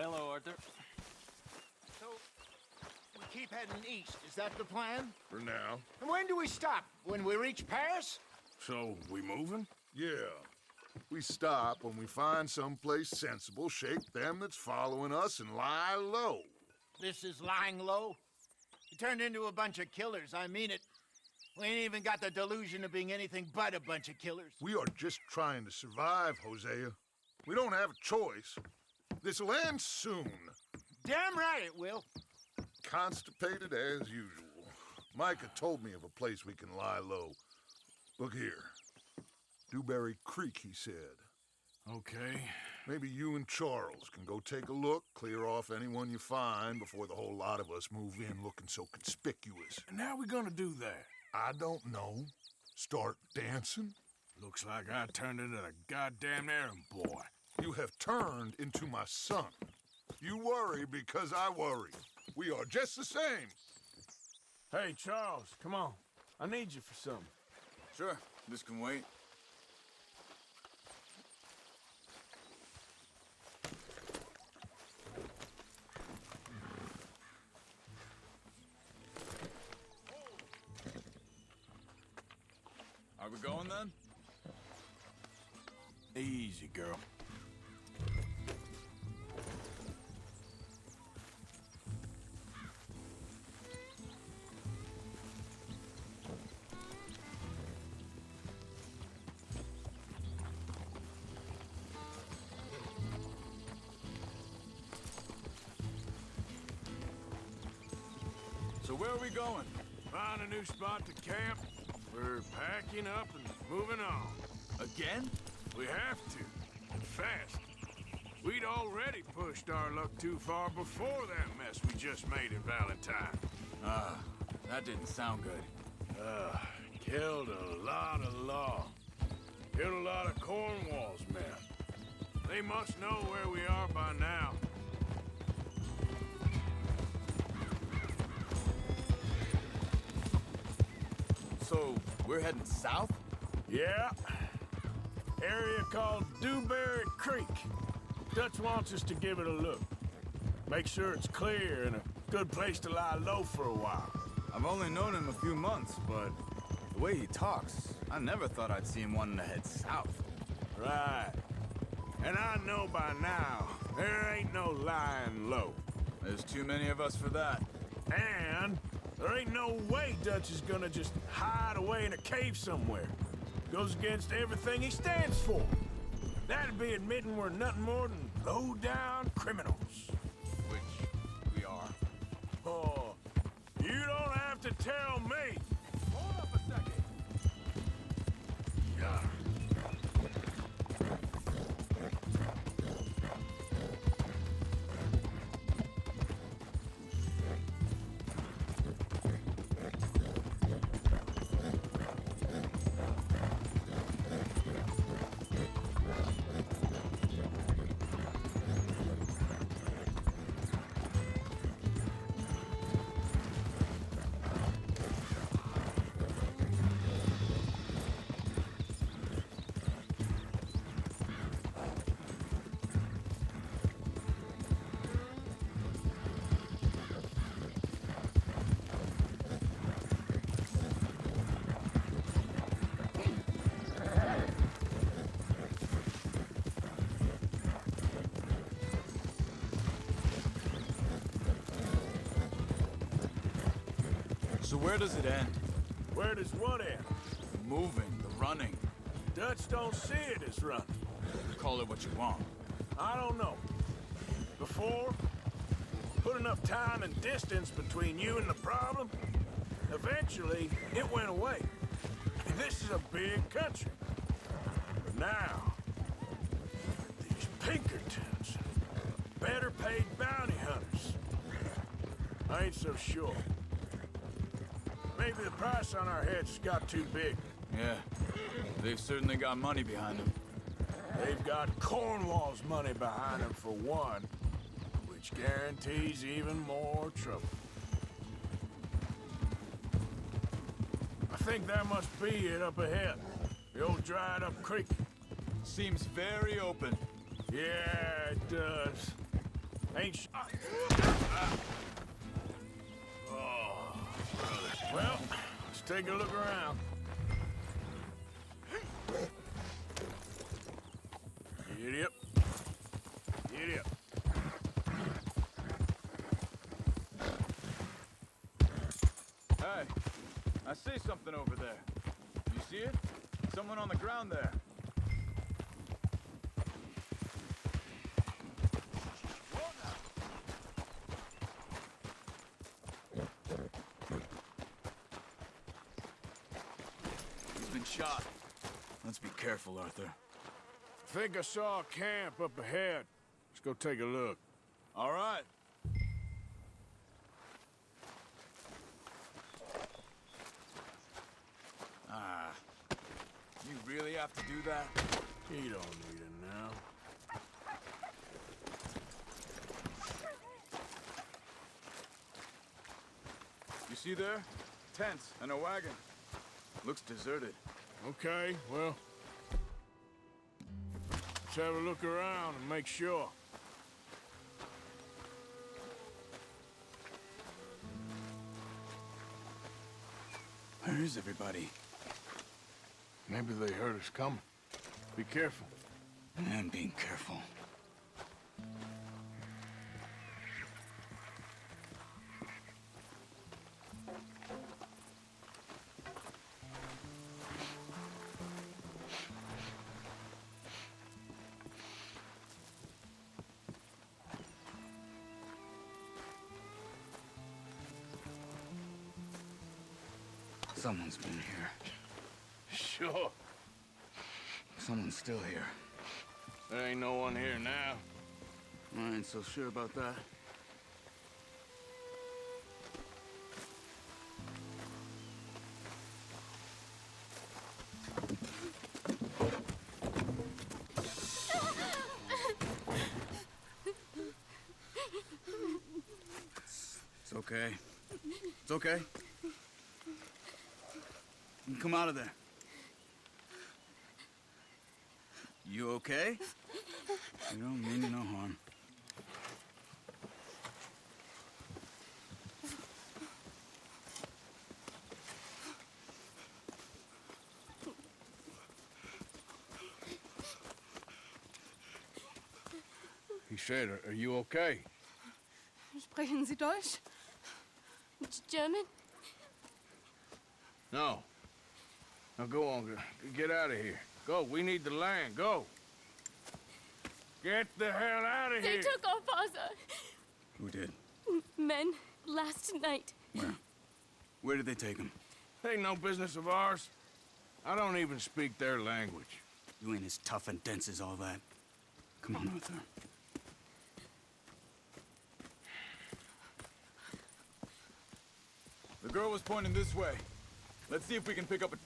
Hello, Arthur. So, we keep heading east, is that the plan? For now. And when do we stop? When we reach Paris? So, we moving? Yeah. We stop when we find someplace sensible, shake them that's following us, and lie low. This is lying low? We turned into a bunch of killers, I mean it. We ain't even got the delusion of being anything but a bunch of killers. We are just trying to survive, Hosea. We don't have a choice. This'll end soon. Damn right it will. Constipated as usual. Micah told me of a place we can lie low. Look here. Dewberry Creek, he said. Okay. Maybe you and Charles can go take a look, clear off anyone you find before the whole lot of us move in looking so conspicuous. And how we gonna do that? I don't know. Start dancing? Looks like I turned into the goddamn errand boy. You have turned into my son. You worry because I worry. We are just the same. Hey, Charles, come on. I need you for something. Sure, this can wait. Are we going then? Easy, girl. So where are we going? Find a new spot to camp. We're packing up and moving on. Again? We have to, and fast. We'd already pushed our luck too far before that mess we just made in Valentine. That didn't sound good. Killed a lot of law. Killed a lot of Cornwall's men. They must know where we are by now. So, we're heading south? Yeah. Area called Dewberry Creek. Dutch wants us to give it a look. Make sure it's clear and a good place to lie low for a while. I've only known him a few months, but the way he talks, I never thought I'd see him wanting to head south. Right. And I know by now, there ain't no lying low. There's too many of us for that. And there ain't no way Dutch is gonna just hide away in a cave somewhere. Goes against everything he stands for. That'd be admitting we're nothing more than low-down criminals. Which we are. Oh, you don't have to tell me. Hold up a second. Yeah. So where does it end? Where does what end? The moving, the running. Dutch don't see it as running. Call it what you want. I don't know. Before, put enough time and distance between you and the problem, eventually it went away. This is a big country. But now, these Pinkertons, better paid bounty hunters. I ain't so sure. Maybe the price on our heads got too big. Yeah, they've certainly got money behind them. They've got Cornwall's money behind them for one, which guarantees even more trouble. I think that must be it up ahead. The old dried-up creek. Seems very open. Yeah, it does. Ain't sh... Oh, brother. Well, let's take a look around. Giddy up. Giddy up. Hey, I see something over there. You see it? Someone on the ground there. He's been shot. Let's be careful, Arthur. I think I saw a camp up ahead. Let's go take a look. All right. You really have to do that? You don't need it now. You see there? Tents and a wagon. Looks deserted. Okay, well... let's have a look around and make sure. Where is everybody? Maybe they heard us coming. Be careful. I am being careful. Someone's been here. Sure. Someone's still here. There ain't no one here now. I ain't so sure about that. It's okay. It's okay. You can come out of there. You okay? You don't mean no harm. He said, are you okay? Sprechen Sie Deutsch? German? No. Now go on, get out of here. Go, we need the land, go. Get the hell out of They here. took our father. Who did? Men, last night. Where? Where did they take him? Ain't no business of ours. I don't even speak their language. You ain't as tough and dense as all that. Come on, Arthur. The girl was pointing this way. Let's see if we can pick up a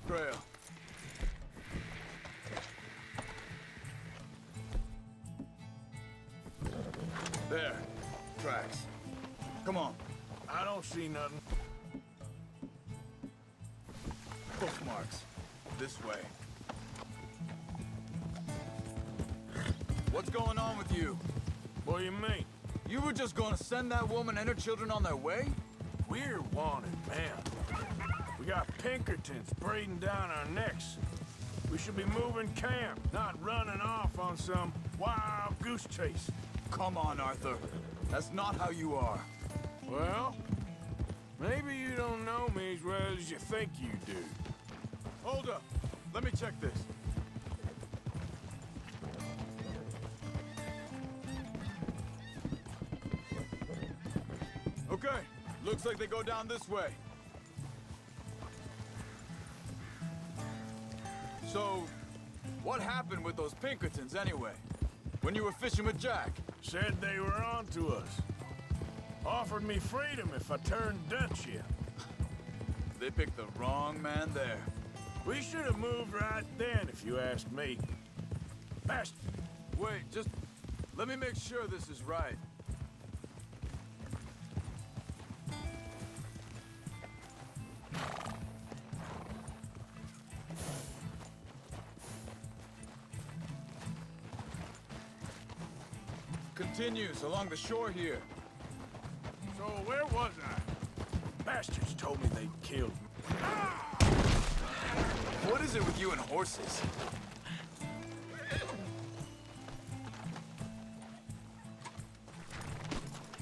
trail. There. Tracks. Come on. I don't see nothing. Hoof marks. This way. What's going on with you? What do you mean? You were just gonna send that woman and her children on their way? We're wanted, man. We got Pinkertons breathing down our necks. We should be moving camp, not running off on some wild goose chase. Come on, Arthur. That's not how you are. Well, maybe you don't know me as well as you think you do. Hold up. Let me check this. Okay. Looks like they go down this way. So, what happened with those Pinkertons anyway? When you were fishing with Jack? Said they were on to us. Offered me freedom if I turned Dutch in. They picked the wrong man there. We should have moved right then, if you asked me. Master, Wait, just let me make sure this is right. continues along the shore here. So where was I? Bastards told me they killed me. What is it with you and horses?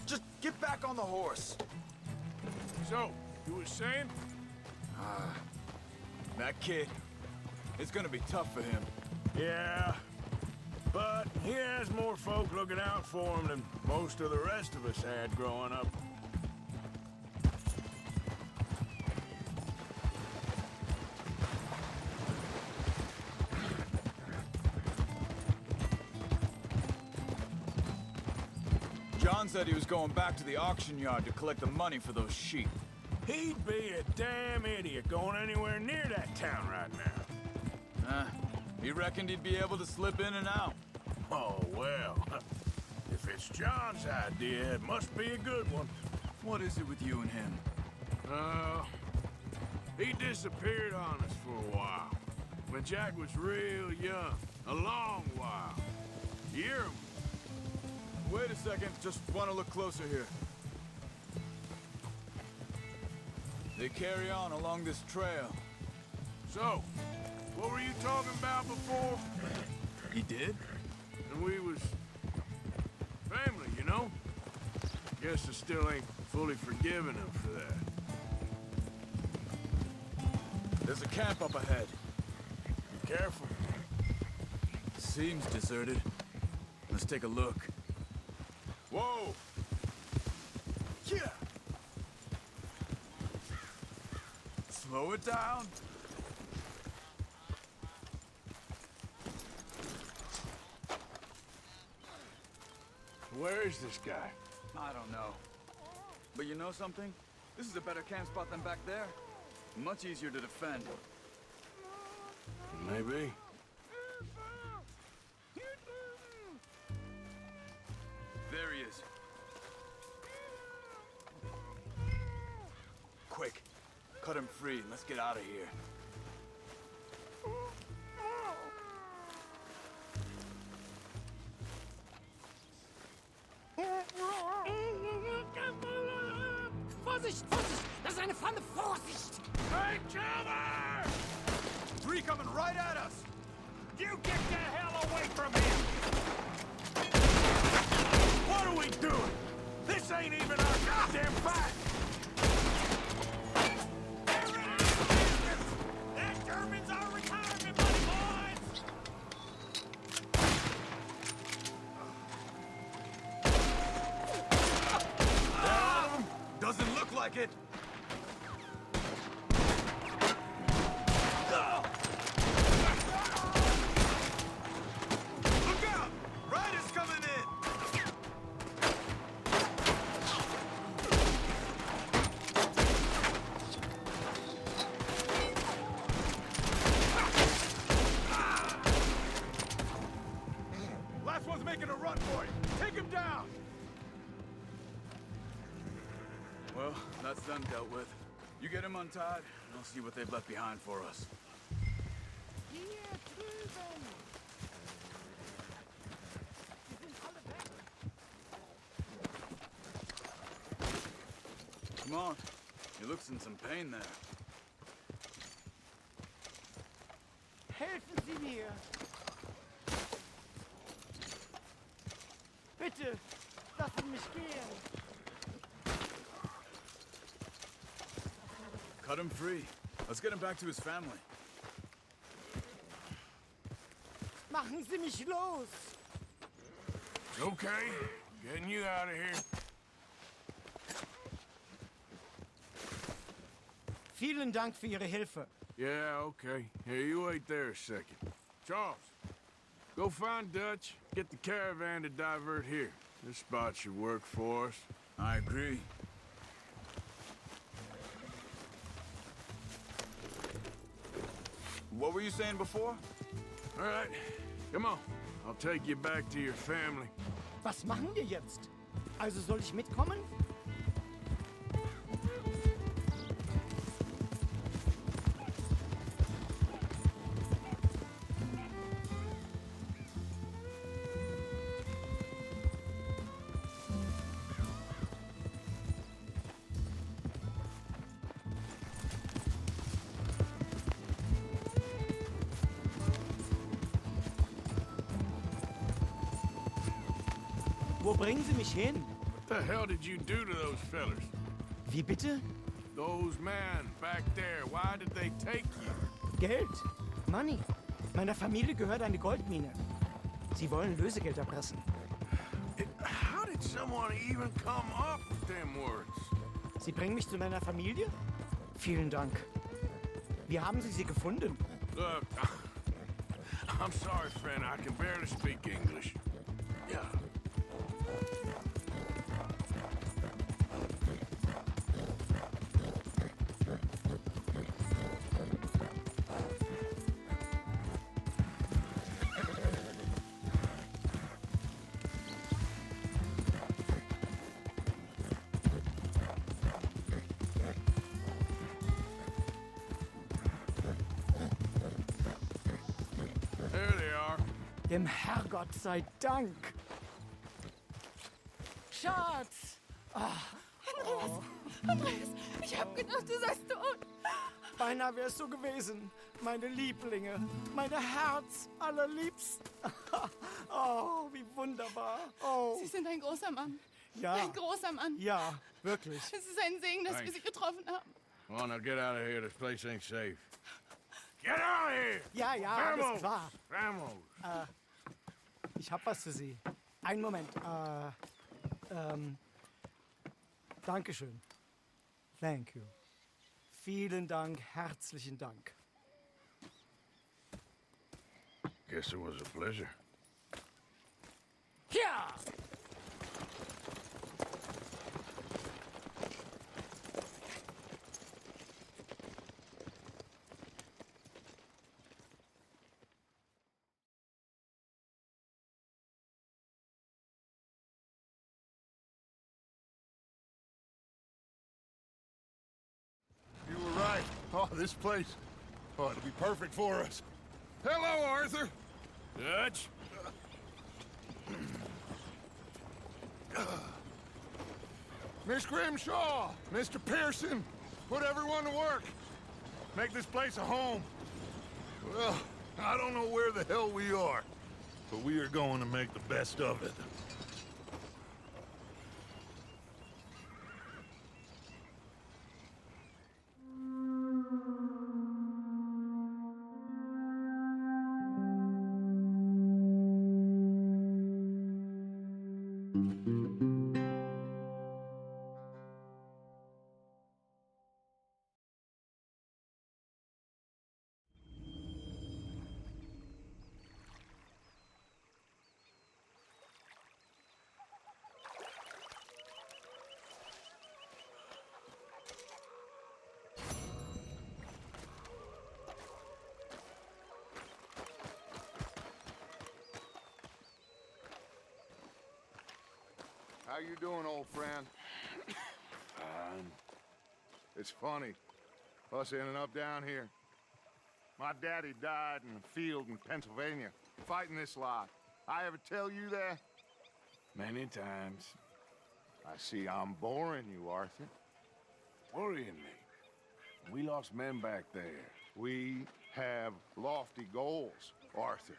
Just get back on the horse. So, you were saying? That kid, it's gonna be tough for him. Yeah. But he has more folk looking out for him than most of the rest of us had growing up. John said he was going back to the auction yard to collect the money for those sheep. He'd be a damn idiot going anywhere near that town right now. He reckoned he'd be able to slip in and out. Oh, well. If it's John's idea, it must be a good one. What is it with you and him? He disappeared on us for a while. When Jack was real young. A long while. Year. Wait a second, just want to look closer here. They carry on along this trail. So, what were you talking about before? He did? And we was family, you know? Guess I still ain't fully forgiven him for that. There's a camp up ahead. Be careful. Seems deserted. Let's take a look. Whoa! Yeah! Slow it down. Where is this guy? I don't know. But you know something? This is a better camp spot than back there. Much easier to defend. Maybe. There he is. Quick, cut him free and let's get out of here. Vorsicht, Vorsicht! Das ist eine Pfanne! Vorsicht! Take cover! Three coming right at us! You get the hell away from him! What are we doing? This ain't even our goddamn fight! That German's our retirement money, boys! Doesn't look like it! Look out! Riders coming in! Last one's making a run for it! Take him down! Well, that's them dealt with. You get him untied, and I'll see what they've left behind for us. Hier drüben! Die sind alle weg! Come on. He looks in some pain there. Helfen Sie mir! Bitte, lassen mich gehen! Cut him free. Let's get him back to his family. Machen Sie mich los! Okay, getting you out of here. Vielen Dank für Ihre Hilfe. Yeah, okay. Here, you wait there a second. Charles, go find Dutch, get the caravan to divert here. This spot should work for us. I agree. What were you saying before? All right, come on. I'll take you back to your family. Was machen wir jetzt? Also soll ich mitkommen? Wo bringen Sie mich hin? What the hell did you do to those fellers? Wie bitte? Those men back there, why did they take you? Geld. Money. Meiner Familie gehört eine Goldmine. Sie wollen Lösegeld erpressen. How did someone even come up with them words? Sie bringen mich zu meiner Familie? Vielen Dank. Wie haben Sie sie gefunden? Look, I'm sorry, friend. I can barely speak English. Yeah. There they are. Dem Herrgott sei Dank. Schatz! Andreas, ich hab gedacht, du seist tot. Beinahe wär's so gewesen. Meine Lieblinge. Meine Herz allerliebsten. Oh, wie wunderbar. Oh, Sie sind ein großer Mann. ja. Ein großer Mann. Ja, wirklich. Es ist ein Segen, dass wir Thanks. Sie getroffen haben. Come on, now get out of here. This place ain't safe. Get out of here! Ja, ja, alles klar. Vamos! Ich hab was für Sie. Einen Moment. Dankeschön. Thank you. Vielen Dank, herzlichen Dank. Guess it was a pleasure. Ja! You were right. Oh, this place. Oh, it'll be perfect for us. Hello, Arthur. Dutch? Miss Grimshaw, Mr. Pearson, put everyone to work. Make this place a home. Well, I don't know where the hell we are, but we are going to make the best of it. How you doing, old friend? Fine. It's funny, us ending up down here. My daddy died in a field in Pennsylvania, fighting this lot. I ever tell you that? Many times. I see I'm boring you, Arthur. Worrying me. We lost men back there. We have lofty goals, Arthur.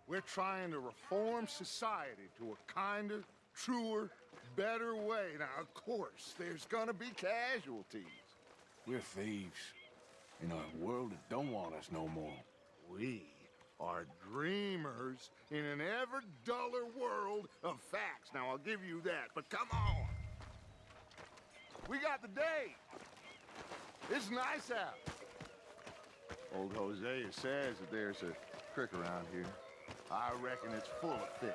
We're trying to reform society to a kinder, truer, better way. Now, of course, there's gonna be casualties. We're thieves. In a world that don't want us no more. We are dreamers in an ever duller world of facts. Now, I'll give you that, but come on. We got the day. It's nice out. Old Hosea says that there's a creek around here. I reckon it's full of fish.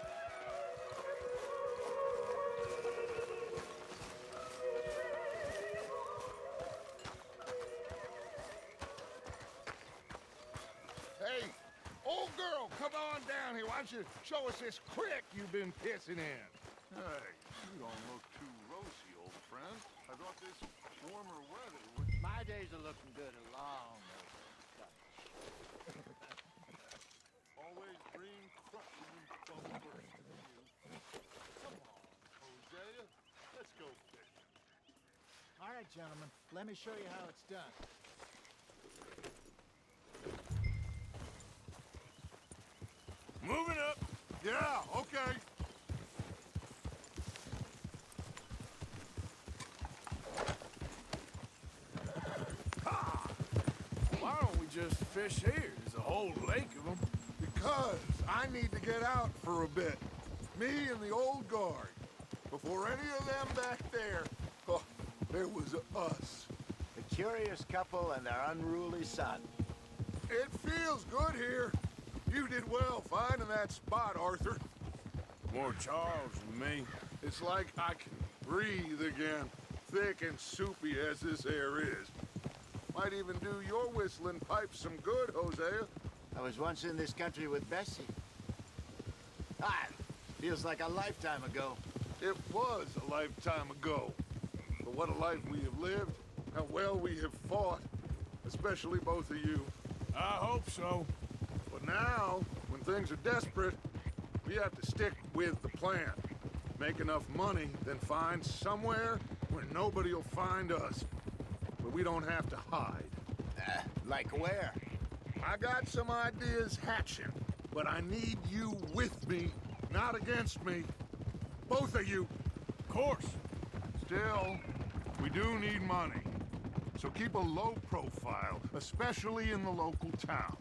Hey, old girl, come on down here. Why don't you show us this creek you've been pissing in? Hey, you don't look too rosy, old friend. I thought this warmer weather would... My days are looking good along. Always dream crushing from first. Come on, Hosea. Let's go fishing. All right, gentlemen, let me show you how it's done. Moving up. Yeah, okay. just fish here? There's a whole lake of them. Because I need to get out for a bit. Me and the old guard. Before any of them back there, oh, there was us. The curious couple and their unruly son. It feels good here. You did well finding that spot, Arthur. More Charles than me. It's like I can breathe again, thick and soupy as this air is. Might even do your whistling pipes some good, Hosea. I was once in this country with Bessie. Ah, feels like a lifetime ago. It was a lifetime ago. But what a life we have lived, how well we have fought, especially both of you. I hope so. But now, when things are desperate, we have to stick with the plan. Make enough money, then find somewhere where nobody will find us. Where we don't have to hide. Like where? I got some ideas hatching, but I need you with me, not against me. Both of you. Of course. Still, we do need money. So keep a low profile, especially in the local town.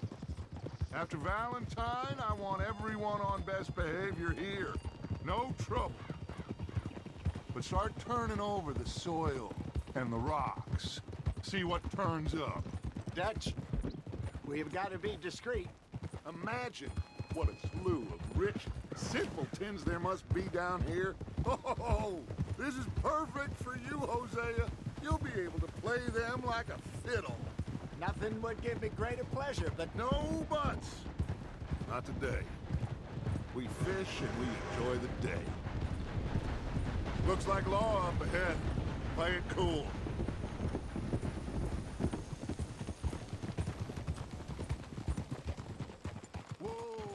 After Valentine, I want everyone on best behavior here. No trouble. But start turning over the soil and the rocks. See what turns up. Dutch, we've got to be discreet. Imagine what a slew of rich simpletons there must be down here. Oh, this is perfect for you, Hosea. You'll be able to play them like a fiddle. Nothing would give me greater pleasure, but No buts. Not today. We fish and we enjoy the day. Looks like law up ahead. Play it cool. Whoa!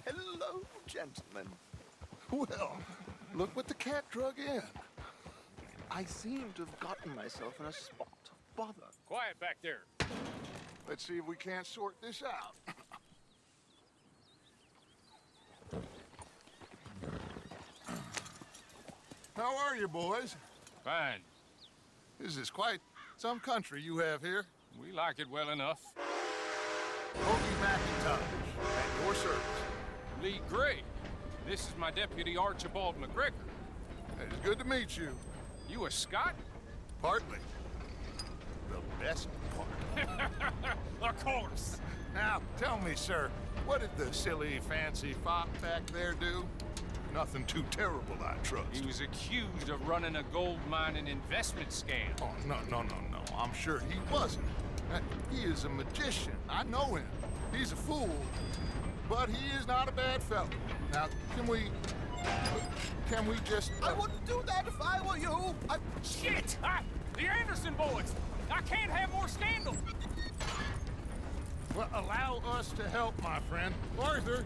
Hello, gentlemen. Well, look what the cat drug in. I seem to have gotten myself in a spot of bother. Quiet back there. Let's see if we can't sort this out. How are you, boys? Fine. This is quite some country you have here. We like it well enough. Hoagie McIntosh, at your service. Lee Gray. This is my deputy Archibald McGregor. It's good to meet you. You a Scot? Partly. The best part. Of course. Now, tell me, sir, what did the silly, fancy fop back there do? Nothing too terrible, I trust. He was accused of running a gold mining investment scam. Oh, no. I'm sure he wasn't. He is a magician. I know him. He's a fool. But he is not a bad fellow. Now, can we just... I wouldn't do that if I were you. Shit! The Anderson boys! I can't have more scandal! Well, allow us to help, my friend. Arthur,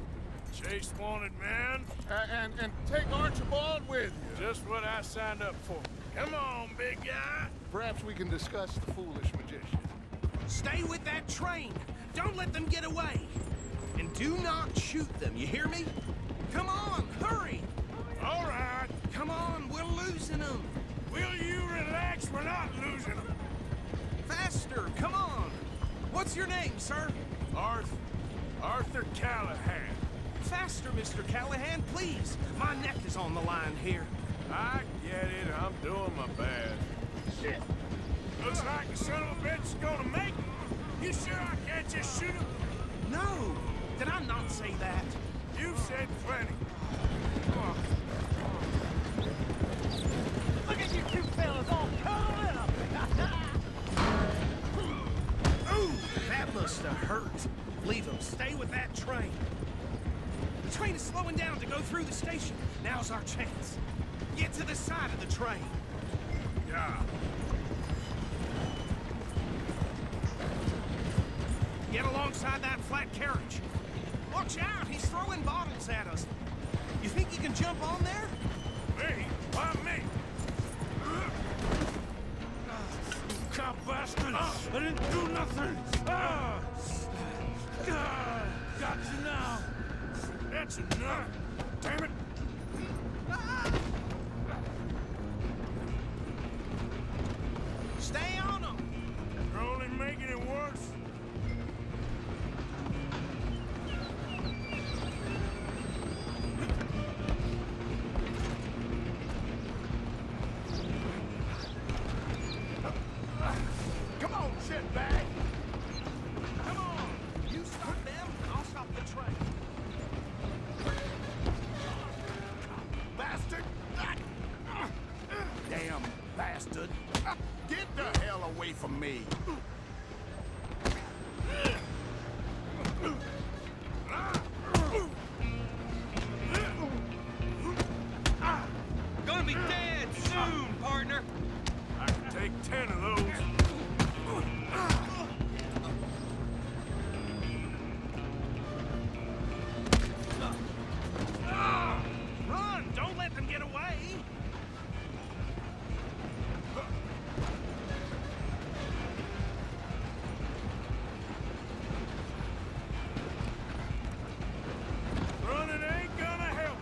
Chase wanted man. and take Archibald with you. Just what I signed up for. Come on, big guy. Perhaps we can discuss the foolish magician. Stay with that train. Don't let them get away. And do not shoot them, you hear me? Come on, hurry. All right. Come on, we're losing them. Will you relax? We're not losing them. Faster, come on. What's your name, sir? Arthur Callahan. Faster, Mr. Callahan, please. My neck is on the line here. I get it. I'm doing my best. Shit. Looks like the son of a bitch is gonna make it. You sure I can't just shoot him? No. Did I not say that? You've said plenty. Look at you two fellas all curled up. Ooh, that must have hurt. Leave them. Stay with that train. The train is slowing down to go through the station. Now's our chance. Get to the side of the train. Yeah. Get alongside that flat carriage. Watch out, he's throwing bottles at us. You think you can jump on there? Me? Why me? Cop bastards! I didn't do nothing! Got you now! That's enough! Damn it! away from me. Gonna be dead soon, partner. I can take 10 of those. Run! Don't let them get away! Running ain't gonna help.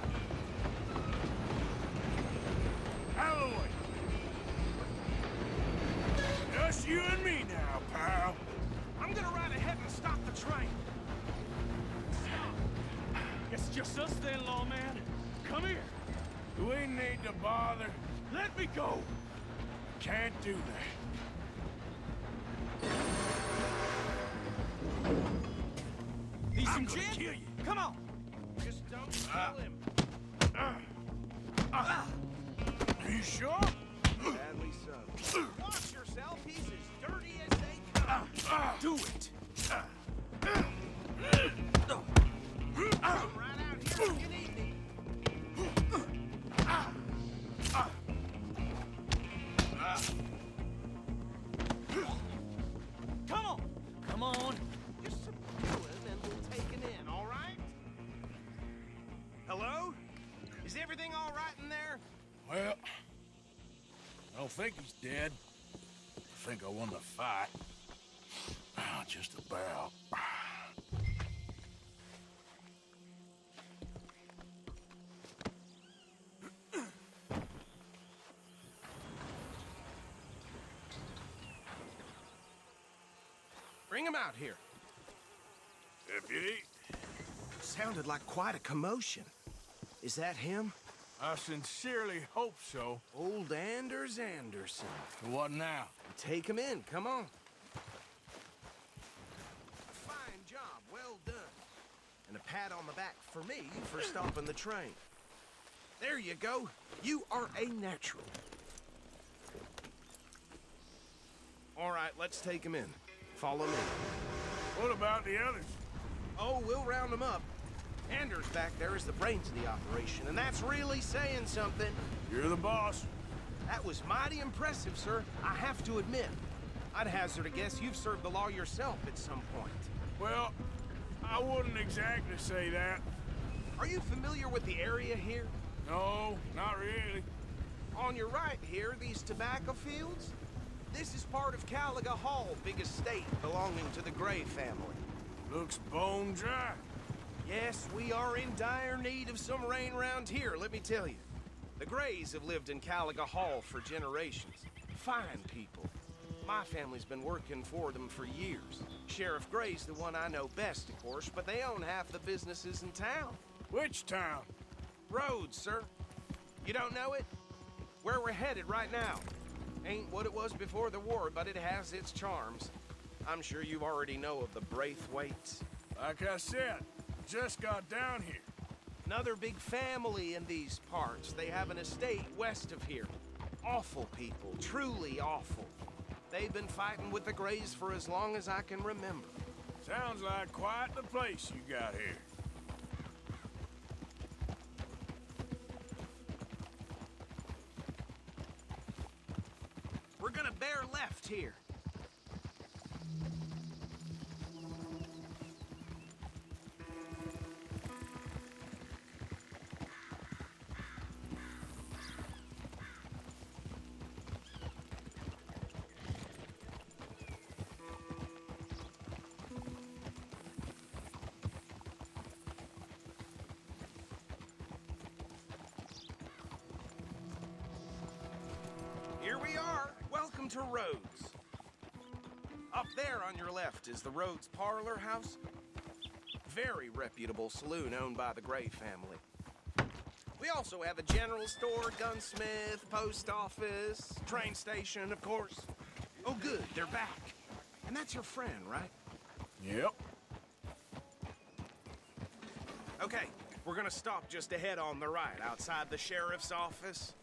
Out of the way. Just you and me now, pal. I'm gonna ride ahead and stop the train. It's just us then, lawman. Come here. Do we need to bother? Let me go. Can't do that. Need I'm some gonna gin? kill you. Come on. Just don't kill him. Are you sure? Sadly so. Watch yourself. He's as dirty as they come. Do it. Come right out here if you need me. Come on. Come on. Just subdue him and we'll take him in, all right? Hello? Is everything all right in there? Well, I don't think he's dead. I think I won the fight. Just about. Bring him out here. Deputy, Sounded like quite a commotion. Is that him? I sincerely hope so. Old Anders Anderson. What now? Take him in, come on. Fine job, well done. And a pat on the back for me for stopping the train. There you go. You are a natural. All right, let's take him in. Follow me. What about the others? Oh, we'll round them up. Anders back there is the brains of the operation, and that's really saying something. You're the boss. That was mighty impressive, sir. I have to admit. I'd hazard a guess you've served the law yourself at some point. Well, I wouldn't exactly say that. Are you familiar with the area here? No, not really. On your right here, these tobacco fields? This is part of Caliga Hall, big estate belonging to the Gray family. Looks bone dry. Yes, we are in dire need of some rain around here, let me tell you. The Grays have lived in Caliga Hall for generations. Fine people. My family's been working for them for years. Sheriff Gray's the one I know best, of course, but they own half the businesses in town. Which town? Rhodes, sir. You don't know it? Where we're headed right now. Ain't what it was before the war, but it has its charms. I'm sure you already know of the Braithwaites. Like I said, just got down here. Another big family in these parts. They have an estate west of here. Awful people, truly awful. They've been fighting with the Grays for as long as I can remember. Sounds like quite the place you got here. We're gonna bear left here. Here we are. Welcome to Rhodes. Up there on your left is the Rhodes Parlor House. Very reputable saloon owned by the Gray family. We also have a general store, gunsmith, post office, train station, of course. Oh, good, they're back. And that's your friend, right? Yep. Okay, we're gonna stop just ahead on the right, outside the sheriff's office.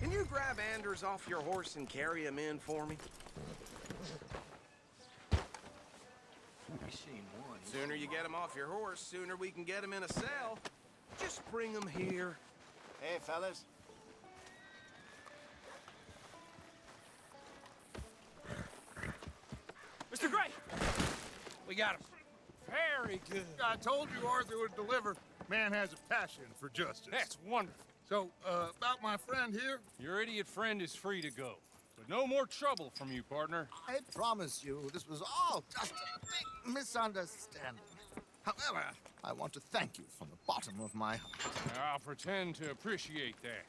Can you grab Anders off your horse and carry him in for me? We seen one. Sooner you get him off your horse, sooner we can get him in a cell. Just bring him here. Hey, fellas. Mr. Gray! We got him. Very good. I told you Arthur would deliver. Man has a passion for justice. That's wonderful. So, about my friend here? Your idiot friend is free to go. But no more trouble from you, partner. I promise you, this was all just a big misunderstanding. However, I want to thank you from the bottom of my heart. I'll pretend to appreciate that.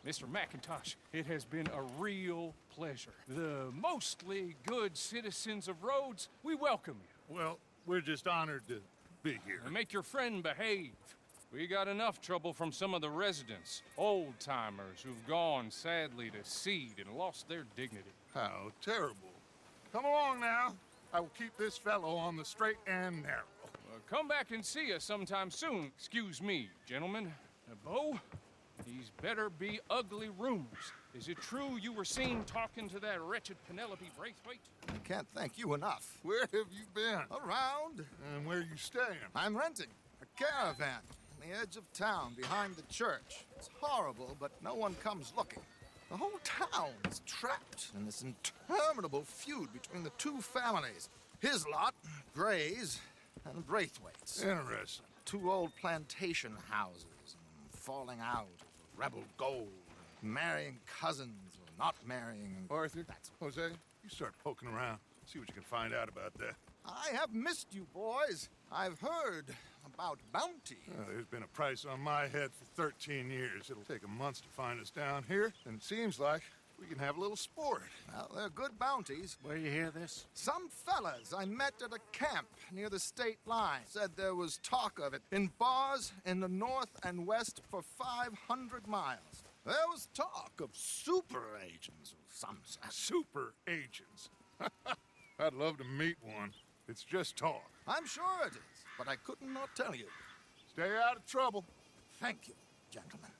Mr. McIntosh, it has been a real pleasure. The mostly good citizens of Rhodes, we welcome you. Well, we're just honored to be here. And make your friend behave. We got enough trouble from some of the residents, old-timers who've gone, sadly, to seed and lost their dignity. How terrible. Come along now. I will keep this fellow on the straight and narrow. Come back and see us sometime soon. Excuse me, gentlemen. Bo, these better be ugly rumors. Is it true you were seen talking to that wretched Penelope Braithwaite? I can't thank you enough. Where have you been? Around. And where you staying? I'm renting a caravan on the edge of town behind the church. It's horrible, but no one comes looking. The whole town is trapped in this interminable feud between the two families. His lot, Gray's, and Braithwaite's. Interesting. Two old plantation houses, and falling out over rebel gold, marrying cousins or not marrying. Arthur, Jose, you start poking around. See what you can find out about that. I have missed you, boys. I've heard about bounty. There's been a price on my head for 13 years. It'll take a month to find us down here, and it seems like we can have a little sport. Well, they're good bounties. Where you hear this? Some fellas I met at a camp near the state line said there was talk of it in bars in the north and west for 500 miles. There was talk of super agents of some sort. Super agents. I'd love to meet one. It's just talk. I'm sure it is, but I couldn't not tell you. Stay out of trouble. Thank you, gentlemen.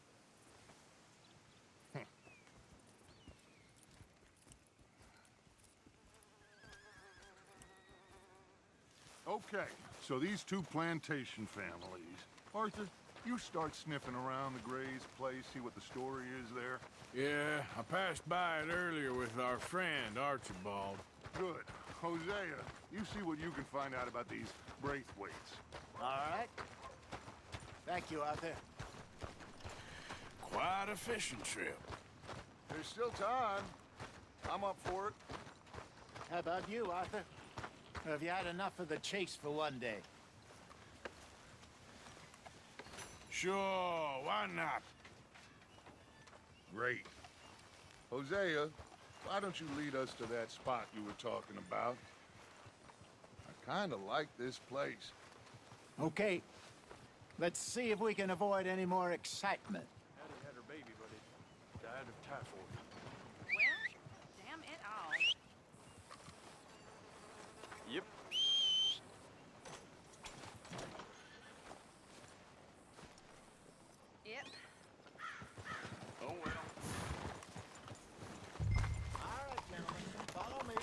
Okay, so these two plantation families. Arthur, you start sniffing around the Gray's place, see what the story is there. Yeah, I passed by it earlier with our friend, Archibald. Good. Hosea, you see what you can find out about these Braithwaites. All right. Thank you, Arthur. Quite a fishing trip. There's still time. I'm up for it. How about you, Arthur? Or have you had enough of the chase for one day? Sure, why not? Great. Hosea, why don't you lead us to that spot you were talking about? I kind of like this place. Okay. Let's see if we can avoid any more excitement. Hattie had her baby, but it died of typhoid. Well, damn it all. Yep. Yep. Oh well. All right, gentlemen. Follow me.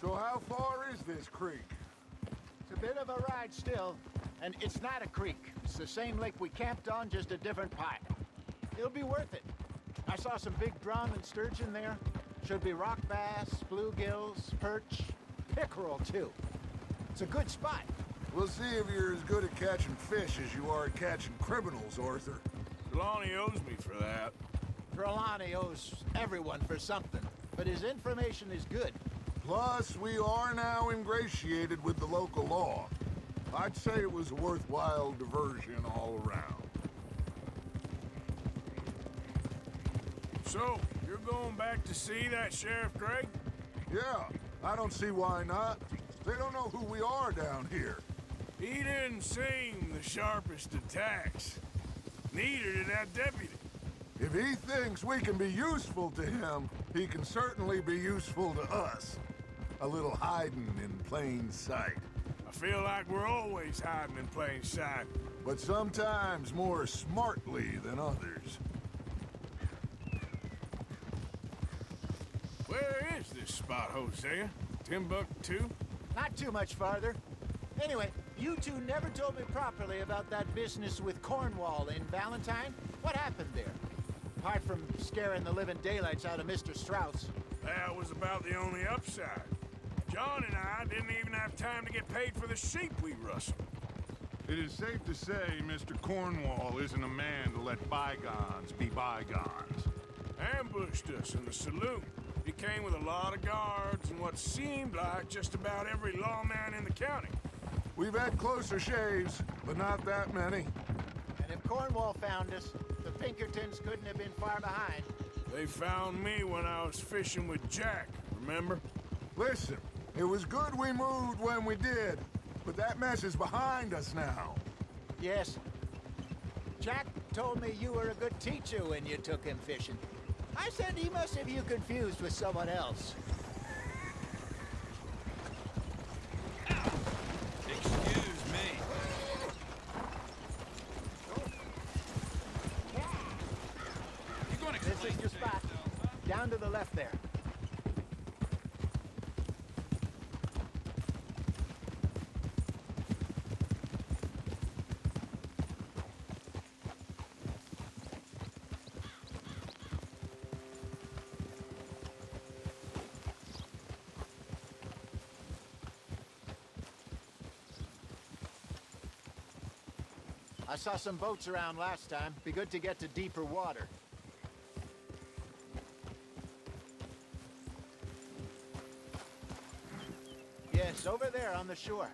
So how far is this creek? It's a bit of a ride still, and it's not a creek. It's the same lake we camped on, just a different part. It'll be worth it. I saw some big drum and sturgeon there. Should be rock bass, bluegills, perch, pickerel too. It's a good spot. We'll see if you're as good at catching fish as you are at catching criminals, Arthur. Trelawney owes me for that. Trelawney owes everyone for something, but his information is good. Plus, we are now ingratiated with the local law. I'd say it was a worthwhile diversion all around. So, you're going back to see that Sheriff Gray? Yeah, I don't see why not. They don't know who we are down here. He didn't seem the sharpest attacks. Neither did that deputy. If he thinks we can be useful to him, he can certainly be useful to us. A little hiding in plain sight. A feel like we're always hiding in plain sight. But sometimes more smartly than others. Where is this spot, Hosea? Timbuktu? Not too much farther. Anyway, you two never told me properly about that business with Cornwall in Valentine. What happened there? Apart from scaring the living daylights out of Mr. Strauss. That was about the only upside. John and I didn't even have time to get paid for the sheep we rustled. It is safe to say Mr. Cornwall isn't a man to let bygones be bygones. Ambushed us in the saloon. He came with a lot of guards and what seemed like just about every lawman in the county. We've had closer shaves, but not that many. And if Cornwall found us, the Pinkertons couldn't have been far behind. They found me when I was fishing with Jack, remember? Listen, it was good we moved when we did, but that mess is behind us now. Yes. Jack told me you were a good teacher when you took him fishing. I said he must have you confused with someone else. Excuse me. You going to This is your spot. Down to the left there. I saw some boats around last time. Be good to get to deeper water. Yes, over there on the shore.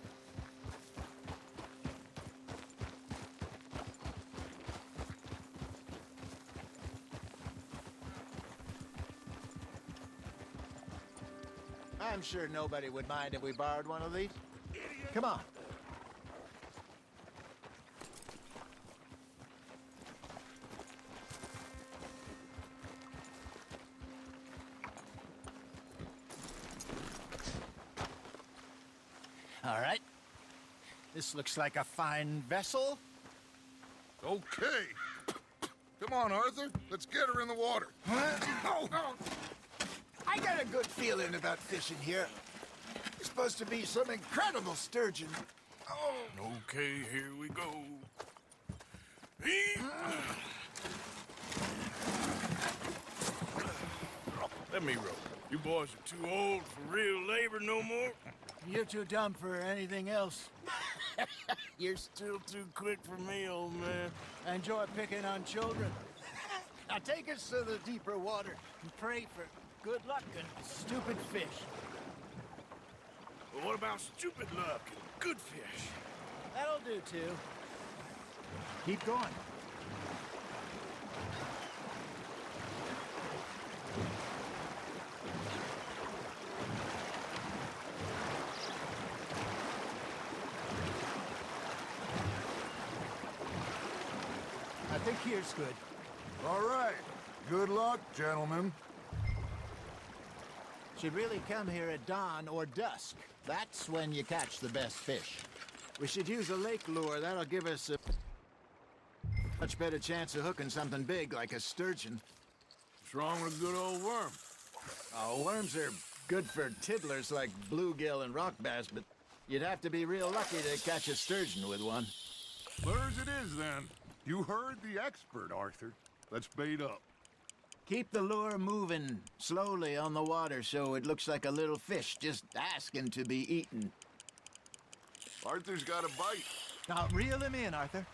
I'm sure nobody would mind if we borrowed one of these. Come on. All right. This looks like a fine vessel. Okay. Come on, Arthur. Let's get her in the water. Oh. I got a good feeling about fishing here. It's supposed to be some incredible sturgeon. Oh. Okay, here we go. Let me row. You boys are too old for real labor no more. You're too dumb for anything else. You're still too quick for me, old man. I enjoy picking on children. Now take us to the deeper water and pray for good luck and stupid fish. Well, what about stupid luck and good fish? That'll do, too. Keep going. I think here's good. All right. Good luck, gentlemen. Should really come here at dawn or dusk. That's when you catch the best fish. We should use a lake lure. That'll give us a much better chance of hooking something big like a sturgeon. What's wrong with a good old worm? Oh, worms are good for tiddlers like bluegill and rock bass, but you'd have to be real lucky to catch a sturgeon with one. Lures it is, then. You heard the expert, Arthur. Let's bait up. Keep the lure moving slowly on the water so it looks like a little fish just asking to be eaten. Arthur's got a bite. Now, reel him in, Arthur.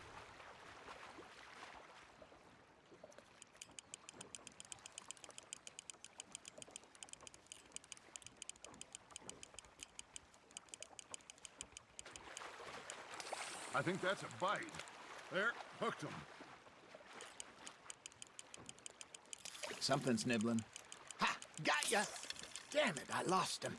I think that's a bite. There, hooked him. Something's nibbling. Ha! Got ya! Damn it, I lost him.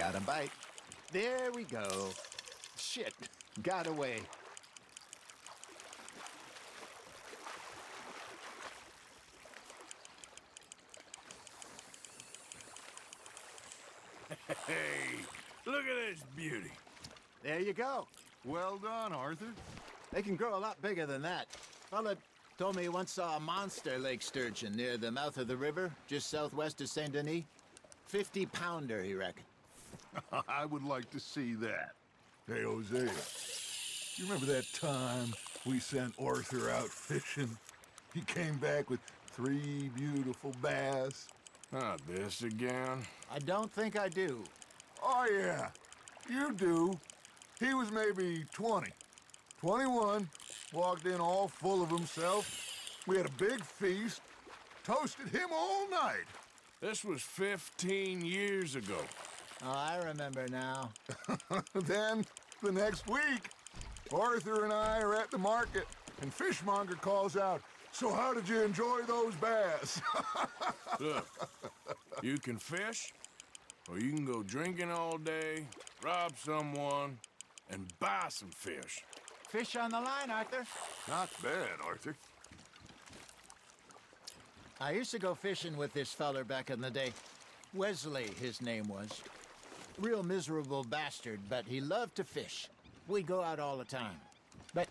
Got a bite. There we go. Shit, got away. Hey, look at this beauty. There you go. Well done, Arthur. They can grow a lot bigger than that. Fella told me he once saw a monster lake sturgeon near the mouth of the river, just southwest of Saint Denis. 50-pounder, he reckoned. I would like to see that. Hey, Hosea, you remember that time we sent Arthur out fishing? He came back with 3 beautiful bass. Not this again. I don't think I do. Oh, yeah, you do. He was maybe 20, 21, walked in all full of himself. We had a big feast, toasted him all night. This was 15 years ago. Oh, I remember now. Then, the next week, Arthur and I are at the market, and Fishmonger calls out, "So how did you enjoy those bass?" Look, you can fish, or you can go drinking all day, rob someone, and buy some fish. Fish on the line, Arthur. Not bad, Arthur. I used to go fishing with this feller back in the day. Wesley, his name was. Real miserable bastard, but he loved to fish. We'd go out all the time. But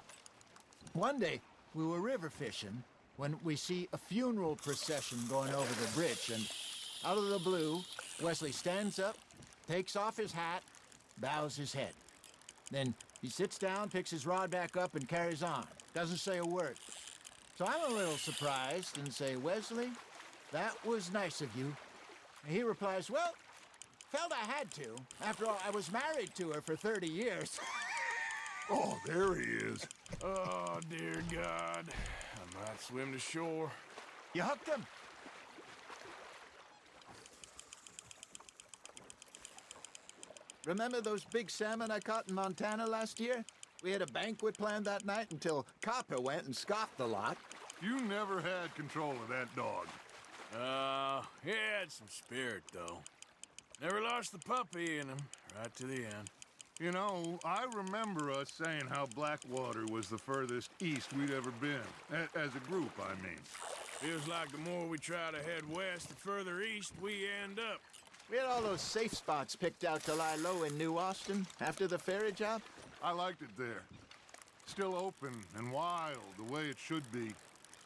one day, we were river fishing when we see a funeral procession going over the bridge, and out of the blue, Wesley stands up, takes off his hat, bows his head. Then he sits down, picks his rod back up, and carries on. Doesn't say a word. So I'm a little surprised and say, "Wesley, that was nice of you." And he replies, "Well, felt I had to. After all, I was married to her for 30 years. Oh, there he is. Oh, dear God. I might swim to shore. You hooked him. Remember those big salmon I caught in Montana last year? We had a banquet planned that night until Copper went and scoffed the lot. You never had control of that dog. He had some spirit, though. Never lost the puppy in him, right to the end. You know, I remember us saying how Blackwater was the furthest east we'd ever been. As a group, I mean. Feels like the more we try to head west, the further east we end up. We had all those safe spots picked out to lie low in New Austin after the ferry job. I liked it there. Still open and wild, the way it should be.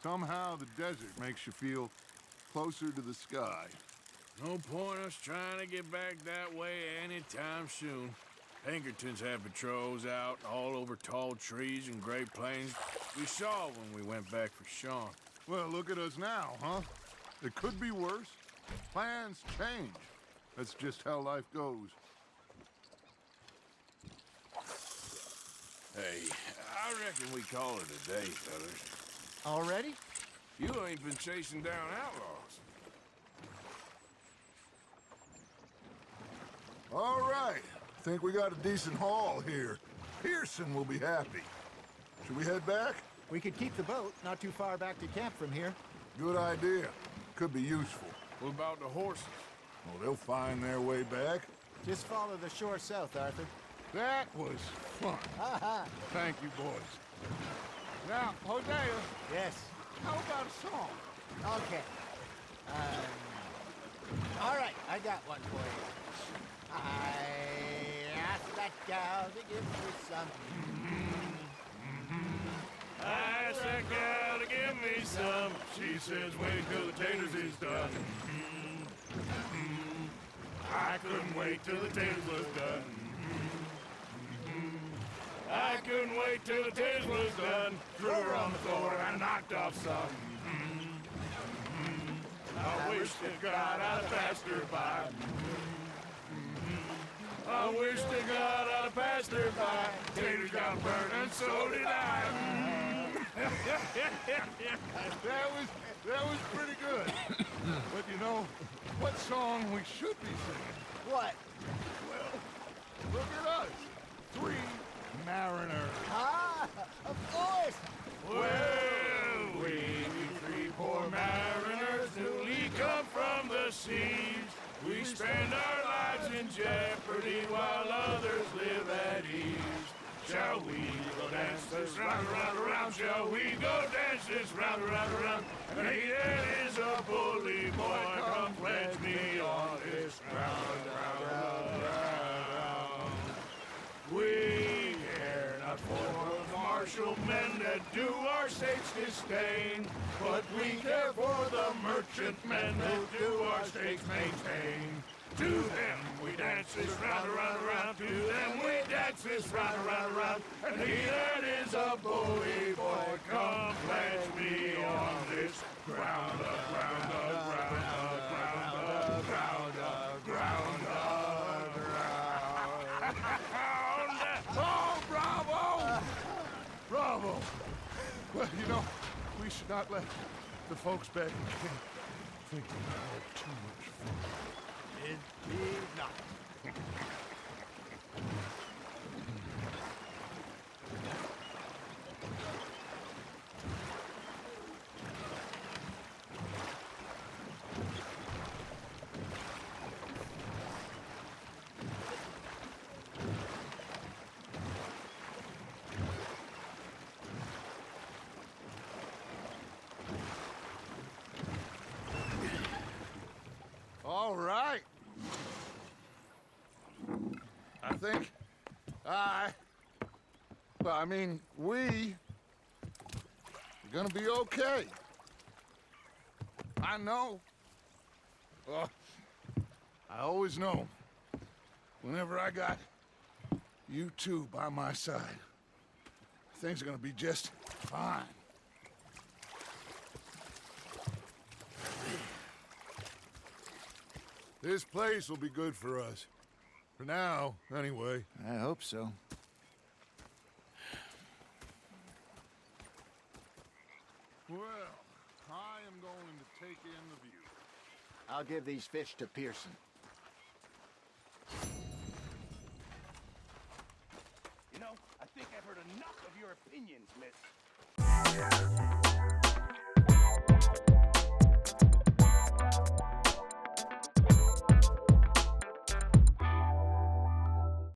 Somehow the desert makes you feel closer to the sky. No point us trying to get back that way anytime soon. Pinkertons have patrols out all over tall trees and Great Plains. We saw when we went back for Sean. Well, look at us now, huh? It could be worse. Plans change. That's just how life goes. Hey, I reckon we call it a day, fellas. Already? You ain't been chasing down outlaws. All right. Think we got a decent haul here. Pearson will be happy. Should we head back? We could keep the boat not too far back to camp from here. Good idea. Could be useful. What about the horses? Well, they'll find their way back. Just follow the shore south, Arthur. That was fun. Thank you, boys. Now, Hosea, Yes. how about a song? Okay. All right, I got one for you. I asked that gal to give me some. I asked that gal to give me some. She says, wait till the taters is done. I couldn't wait till the taters was done. I couldn't wait till the taters was done. Threw her on the floor and knocked off some. I wish to God I'd have passed her by. I wish to God I'd have passed her by. Taters got burned and so did I. That was pretty good. But you know, what song we should be singing? What? Well, look at us. 3 mariners. Ah, of course. Well, we 3 poor mariners newly come from the seas. We spend our lives in jeopardy. liberty while others live at ease. Shall we go dance this round, round, around? Shall we go dance this round, round, around? And he that is a bully boy, come pledge me on this round, round, round, round. We care not for the martial men that do our states disdain, but we care for the merchant men who do our states maintain. To them we dance this round, around, around. To them we dance this round, around, around. And he that is a bully boy, come pledge me on this ground, ground, ground, ground, ground, ground, ground. Oh, bravo! Bravo! Well, you know, we should not let the folks back in camp think we had too much fun. Indeed not. All right. I mean, we're gonna be okay. I know. I always know. Whenever I got you two by my side, things are gonna be just fine. This place will be good for us. For now, anyway. I hope so. Well, I am going to take in the view. I'll give these fish to Pearson. You know, I think I've heard enough of your opinions, miss.